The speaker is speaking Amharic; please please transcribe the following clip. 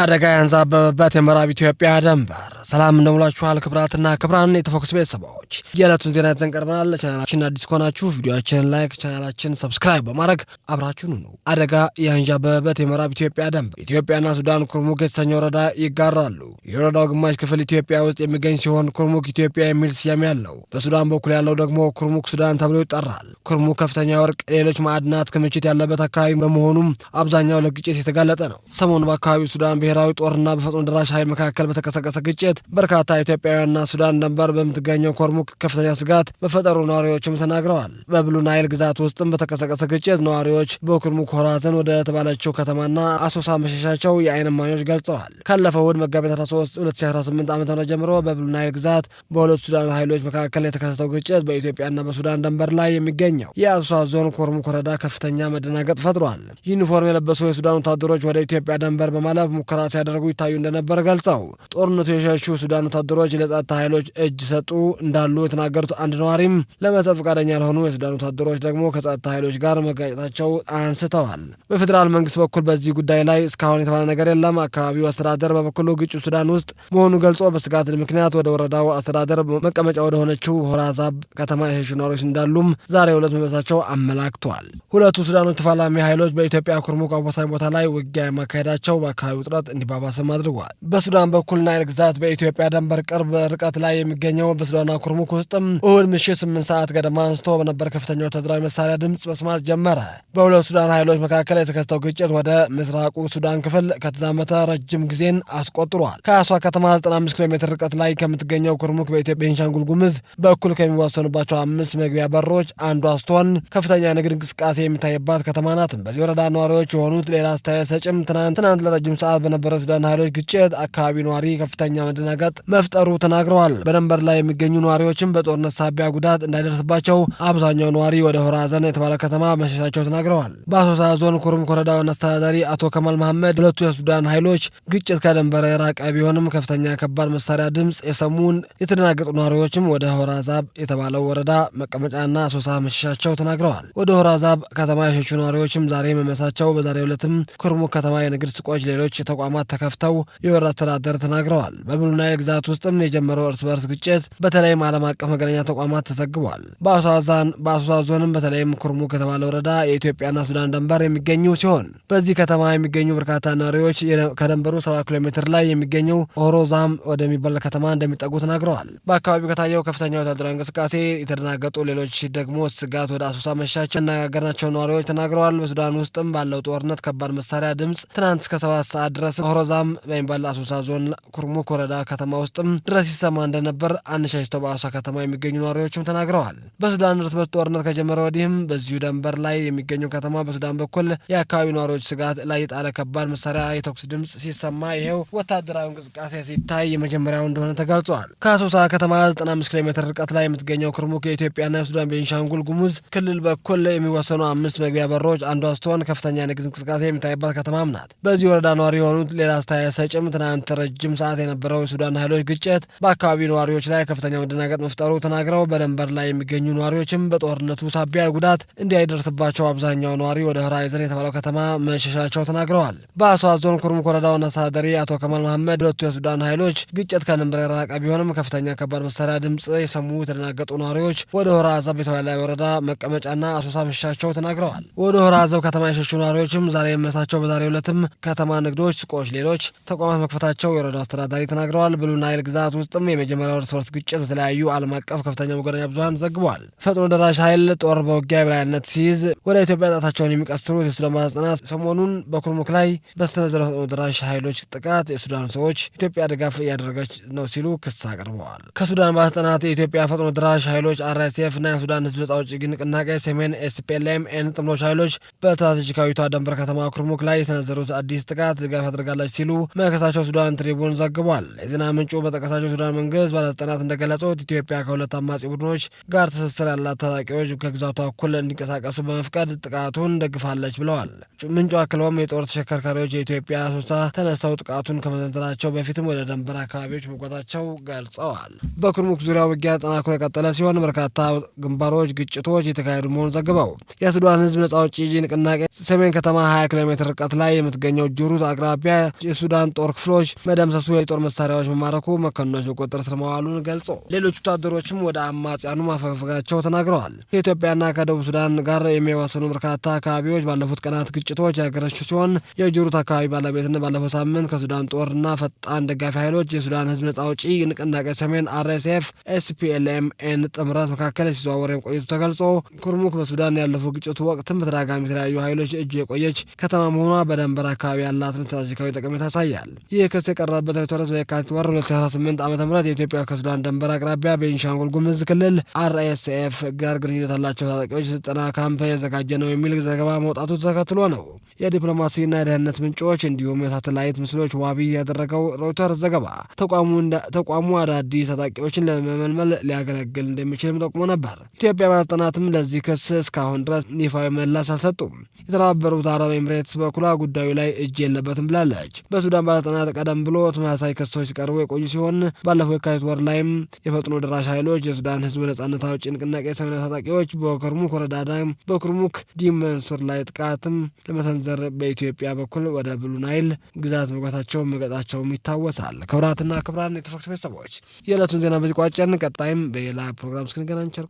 አደጋ ያንዛበበበት የምዕራብ ኢትዮጵያ ድንበር። ሰላም እንደሙላችኋል ክብራትና ክብራን የተፎክስ ቤተሰቦች የዕለቱን ዜና ይዘን ቀርበናል። ቻናላችን አዲስ ከሆናችሁ ቪዲዮአችንን ላይክ፣ ቻናላችን ሰብስክራይብ በማድረግ አብራችሁን ሁኑ። አደጋ ያንዣበበበት የምዕራብ ኢትዮጵያ ድንበር ኢትዮጵያና ሱዳን ኩርሙክ የተሰኘ ወረዳ ይጋራሉ። የወረዳው ግማሽ ክፍል ኢትዮጵያ ውስጥ የሚገኝ ሲሆን ኩርሙክ ኢትዮጵያ የሚል ስያሜ ያለው፣ በሱዳን በኩል ያለው ደግሞ ኩርሙክ ሱዳን ተብሎ ይጠራል። ኩርሙክ ከፍተኛ ወርቅ፣ ሌሎች ማዕድናት ክምችት ያለበት አካባቢ በመሆኑም አብዛኛው ለግጭት የተጋለጠ ነው። ሰሞኑ በአካባቢው ሱዳን ብሔራዊ ጦርና በፈጥኖ ደራሽ ኃይል መካከል በተቀሰቀሰ ግጭት በርካታ ኢትዮጵያውያንና ሱዳን ድንበር በምትገኘው ኩርሙክ ከፍተኛ ስጋት በፈጠሩ ነዋሪዎችም ተናግረዋል። በብሉ ናይል ግዛት ውስጥም በተቀሰቀሰ ግጭት ነዋሪዎች በኩርሙክ ሆራዘን ወደ ተባለችው ከተማና አሶሳ መሸሻቸው የዓይን እማኞች ገልጸዋል። ካለፈው እሁድ መጋቢት 13 2018 ዓ.ም ጀምሮ በብሉ ናይል ግዛት በሁለቱ ሱዳን ኃይሎች መካከል የተከሰተው ግጭት በኢትዮጵያና በሱዳን ድንበር ላይ የሚገኘው የአሶሳ ዞን ኩርሙክ ወረዳ ከፍተኛ መደናገጥ ፈጥሯል። ዩኒፎርም የለበሱ የሱዳን ወታደሮች ወደ ኢትዮጵያ ድንበር በማለፍ ሙከራ ሲያደርጉ ይታዩ እንደነበር ገልጸው ጦርነቱ የሸሹ ሱዳን ወታደሮች ለጸጥታ ኃይሎች እጅ ሰጡ እንዳሉ የተናገሩት አንድ ነዋሪም ለመስጠት ፈቃደኛ ያልሆኑ የሱዳን ወታደሮች ደግሞ ከጸጥታ ኃይሎች ጋር መጋጨታቸው አንስተዋል። በፌዴራል መንግስት በኩል በዚህ ጉዳይ ላይ እስካሁን የተባለ ነገር የለም። አካባቢው አስተዳደር በበኩሉ ግጭቱ ሱዳን ውስጥ መሆኑ ገልጾ በስጋት ምክንያት ወደ ወረዳው አስተዳደር መቀመጫ ወደ ሆነችው ሆራዛብ ከተማ የሸሹ ነዋሪዎች እንዳሉም ዛሬ ዕለት መመሳቸው አመላክቷል። ሁለቱ ሱዳኖች ተፋላሚ ኃይሎች በኢትዮጵያ ኩርሙክ አዋሳኝ ቦታ ላይ ውጊያ ማካሄዳቸው በአካባቢው ውጥረት እንዲባባስም አድርጓል። በሱዳን በኩል ናይል ግዛት በኢትዮጵያ ድንበር ቅርብ ርቀት ላይ የሚገኘው በሱዳንና ኩርሙክ ውስጥም እሁድ ምሽት 8 ሰዓት ገደማ አንስቶ በነበር ከፍተኛ ወታደራዊ መሳሪያ ድምፅ መስማት ጀመረ። በሁለቱ ሱዳን ኃይሎች መካከል የተከሰተው ግጭት ወደ ምስራቁ ሱዳን ክፍል ከተዛመተ ረጅም ጊዜን አስቆጥሯል። ከአሷ ከተማ 95 ኪሎ ሜትር ርቀት ላይ ከምትገኘው ኩርሙክ በኢትዮጵያ ቤንሻንጉል ጉሙዝ በኩል ከሚዋሰኑባቸው 5 መግቢያ በሮች አንዷ ስትሆን ከፍተኛ ንግድ እንቅስቃሴ የሚታይባት ከተማ ናት። በዚህ ወረዳ ነዋሪዎች የሆኑት ሌላ አስተያየት ሰጭም ትናንት ለረጅም ሰዓት በነበረ ሱዳን ኃይሎች ግጭት አካባቢ ነዋሪ ከፍተኛ መደናገጥ መፍጠሩ ተናግረዋል። በድንበር ላይ የሚገኙ ነዋሪዎችም በጦርነት ሳቢያ ጉዳት እንዳይደርስባቸው አብዛኛው ነዋሪ ወደ ሆራዘን የተባለ ከተማ መሸሻቸው ተናግረዋል። በአሶሳ ዞን ኩርሙክ ወረዳ ዋና አስተዳዳሪ አቶ ከማል መሐመድ ሁለቱ የሱዳን ኃይሎች ግጭት ከድንበር የራቀ ቢሆንም ከፍተኛ ከባድ መሳሪያ ድምፅ የሰሙን የተደናገጡ ነዋሪዎችም ወደ ሆራዛብ የተባለው ወረዳ መቀመጫና አሶሳ መሸሻቸው ተናግረዋል። ወደ ሆራዛብ ከተማ የሸሹ ነዋሪዎችም ዛሬ መመሳቸው በዛሬው ዕለትም ኩርሙክ ከተማ የንግድ ሱቆች፣ ሌሎች ተቋማት ተከፍተው የወረዳ አስተዳደር ተናግረዋል። በብሉ ናይል ግዛት ውስጥም የጀመረው እርስ በርስ ግጭት በተለይም ዓለም አቀፍ መገናኛ ተቋማት ተዘግቧል። በአሶሳ ዞንም በተለይም ኩርሙክ ከተባለ ወረዳ የኢትዮጵያና ሱዳን ድንበር የሚገኙ ሲሆን በዚህ ከተማ የሚገኙ በርካታ ነዋሪዎች ከድንበሩ 70 ኪሎ ሜትር ላይ የሚገኘው ኦሮዛም ወደሚባል ከተማ እንደሚጠጉ ተናግረዋል። በአካባቢው ከታየው ከፍተኛ ወታደራዊ እንቅስቃሴ የተደናገጡ ሌሎች ደግሞ ስጋት ወደ አሶሳ መሻቸው ያነጋገርናቸው ነዋሪዎች ተናግረዋል። በሱዳን ውስጥም ባለው ጦርነት ከባድ መሳሪያ ድምፅ ትናንት እስከ 7 ሰዓት ድረስ ኦሮዛም በሚባል አሶሳ ዞን ኩርሙክ ወረዳ ከተማ ውስጥም ድረስ ይሰማ እንደነበር አንሸሽተው በአሶሳ ከተማ የሚገኙ ነዋሪዎችም ተናግረዋል። በሱዳን እርስ በርስ ጦርነት ከጀመረ ወዲህም በዚሁ ድንበር ላይ የሚገኘው ከተማ በሱዳን በኩል የአካባቢው ነዋሪዎች ስጋት ላይ የጣለ ከባድ መሳሪያ የተኩስ ድምፅ ሲሰማ ይሄው ወታደራዊ እንቅስቃሴ ሲታይ የመጀመሪያው እንደሆነ ተገልጿል። ከአሶሳ ከተማ 95 ኪሎ ሜትር ርቀት ላይ የምትገኘው ኩርሙክ የኢትዮጵያና የሱዳን ቤንሻንጉል ጉሙዝ ክልል በኩል የሚወሰኑ 5 መግቢያ በሮች አንዷ ስትሆን ከፍተኛ ንግድ እንቅስቃሴ የሚታይባት ከተማም ናት። በዚህ ወረዳ ነዋሪ የሆኑት ሌላ አስተያየት ሰጭም ትናንት ረጅም ሰዓት የነበረው የሱዳን ኃይሎች ግጭት በአካባቢው ነዋሪዎች ላይ ከፍተኛ መደናገጥ መፍጠሩ ተናግረው በድንበር ላይ የሚገኙ ነዋሪዎችም በጦርነቱ ሳቢያ ጉዳት እንዳይደርስባቸው አብዛኛው ነዋሪ ወደ ሆራይዘን የተባለው ከተማ መሸሻቸው ተናግረዋል። በአሶሳ ዞን ኩርሙክ ወረዳ ዋና አስተዳዳሪ አቶ ከማል መሐመድ ሁለቱ የሱዳን ኃይሎች ግጭት ከድንበር የራቀ ቢሆንም ከፍተኛ ከባድ መሳሪያ ድምፅ የሰሙ የተደናገጡ ነዋሪዎች ወደ ሆራዛብ የተባለ ወረዳ መቀመጫና አሶሳ መሸሻቸው ተናግረዋል። ወደ ሆራዛብ ከተማ የሸሹ ነዋሪዎችም ዛሬ መመሳቸው በዛሬው ዕለትም ከተማ ንግዶች፣ ሱቆች፣ ሌሎች ተቋማት መክፈታቸው የወረዳው አስተዳዳሪ ተናግረዋል። ብሉ ናይል ግዛት ውስጥም የመጀመሪያው እርስ በርስ ግጭት በተለያዩ ዓለም አቀፍ ከፍተኛ መገናኛ ብዙኃን ዘግቧል። ፈጥኖ ደራሽ ኃይል ጦር በውጊያ የበላይነት ሲይዝ ወደ ኢትዮጵያ ጣታቸውን የሚቀስሩት የሱዳን ባለስልጣናት ሰሞኑን በኩርሙክ ላይ በተሰነዘረ ፈጥኖ ደራሽ ኃይሎች ጥቃት የሱዳን ሰዎች ኢትዮጵያ ድጋፍ እያደረገች ነው ሲሉ ክስ አቅርበዋል። ከሱዳን ባለስልጣናት የኢትዮጵያ ፈጥኖ ደራሽ ኃይሎች RSF እና የሱዳን ህዝብ ነጻ አውጪ ንቅናቄ ሰሜን SPLM-N ጥምሮች ኃይሎች በስትራቴጂካዊቷ ድንበር ከተማ ኩርሙክ ላይ የሰነዘሩት አዲስ ጥቃት ድጋፍ አድርጋለች ሲሉ መከሳቸው ሱዳን ትሪቡን ዘግቧል። የዜና ምንጩ በጠቀሳቸው ሱዳን መንግስት ባለስልጣናት እንደገለጹት ኢትዮጵያ ከሁለት አማጺ ቡድኖች ጋር ትስስር ያላት ታጣቂዎች ከግዛቷ እኩል እንዲንቀሳቀሱ በመፍቀድ ጥቃቱን ደግፋለች ብለዋል። ምንጩ አክለውም የጦር ተሽከርካሪዎች የኢትዮጵያ ሶስታ ተነስተው ጥቃቱን ከመሰንዘራቸው በፊትም ወደ ድንበር አካባቢዎች መጓዛቸው ገልጸዋል። በኩርሙክ ዙሪያ ውጊያ ጠናክሮ የቀጠለ ሲሆን በርካታ ግንባሮች ግጭቶች የተካሄዱ መሆኑን ዘግበው የሱዳን ህዝብ ነጻ አውጪ ንቅናቄ ሰሜን ከተማ 20 ኪሎ ሜትር ርቀት ላይ የምትገኘው ጁሩት አቅራቢያ የሱዳን ጦር ክፍሎች መደምሰሱ፣ የጦር መሳሪያዎች መማረኩ፣ መኮንኖች በቁጥጥር ስር መዋሉን ገልጾ ሌሎች ወታደሮችም ወደ አማጽያኑ ማፈግፈጋቸው ተናግረዋል። ከኢትዮጵያና ከደቡብ ሱዳን ጋር የሚዋሰኑ በርካታ አካባቢዎች ባለፉት ቀናት ግጭቶች ያገረሹ ሲሆን የጁሩት አካባቢ ባለቤትነት ባለፈው ሳምንት ከሱዳን ጦርና ፈጣን ደጋፊ ኃይሎች የሱዳን ህዝብ ነጻ አውጪ ንቅናቄ ሰሜን RSF SPLMN ጥምረት መካከል ሲዘዋወር ቆይቶ ተገልጾ ኩርሙክ በሱዳን ያለፈው ግጭቱ ወቅትም በተደጋጋሚ የተለያዩ ኃይሎች እጅ የቆየች ከተማ መሆኗ በደንበር አካባቢ ያላትን ስትራቴጂካዊ ጠቀሜታ ያሳያል። ይህ ክስ የቀረበበት ሪቶርስ በየካቲት ወር 2018 ዓ.ም የኢትዮጵያ ከሱዳን ድንበር አቅራቢያ ቤንሻንጉል ጉሙዝ ክልል RSF ጋር ግንኙነት ያላቸው ታጣቂዎች ስልጠና ካምፕ የዘጋጀ ነው የሚል ዘገባ መውጣቱ ተከትሎ ነው። የዲፕሎማሲና የደህንነት ምንጮች እንዲሁም የሳተላይት ምስሎች ዋቢ ያደረገው ሮይተርስ ዘገባ ተቋሙ አዳዲስ ታጣቂዎችን ለመመልመል ሊያገለግል እንደሚችልም ጠቁሞ ነበር። ኢትዮጵያ ባለስልጣናትም ለዚህ ክስ እስካሁን ድረስ ይፋዊ ምላሽ አልሰጡም። የተባበሩት አረብ ኤምሬትስ በኩሏ ጉዳዩ ላይ እጅ የለበትም ብላለች። በሱዳን ባለስልጣናት ቀደም ብሎ ተመሳሳይ ክሶች ሲቀርቡ የቆዩ ሲሆን ባለፈው የካቲት ወር ላይም የፈጥኖ ደራሽ ኃይሎች የሱዳን ህዝብ ነጻነት አውጪ ንቅናቄ ሰሜናዊ ታጣቂዎች በኩርሙክ ወረዳ በኩርሙክ ዲመንሱር ላይ ጥቃትም ለመሰንዘር በኢትዮጵያ በኩል ወደ ብሉ ናይል ግዛት መግባታቸው መግለጻቸውም ይታወሳል። ክቡራትና ክቡራን የተፎክስ ቤተሰቦች የዕለቱን ዜና በዚህ ቋጨን። ቀጣይም በሌላ ፕሮግራም እስክንገናኝ ቸር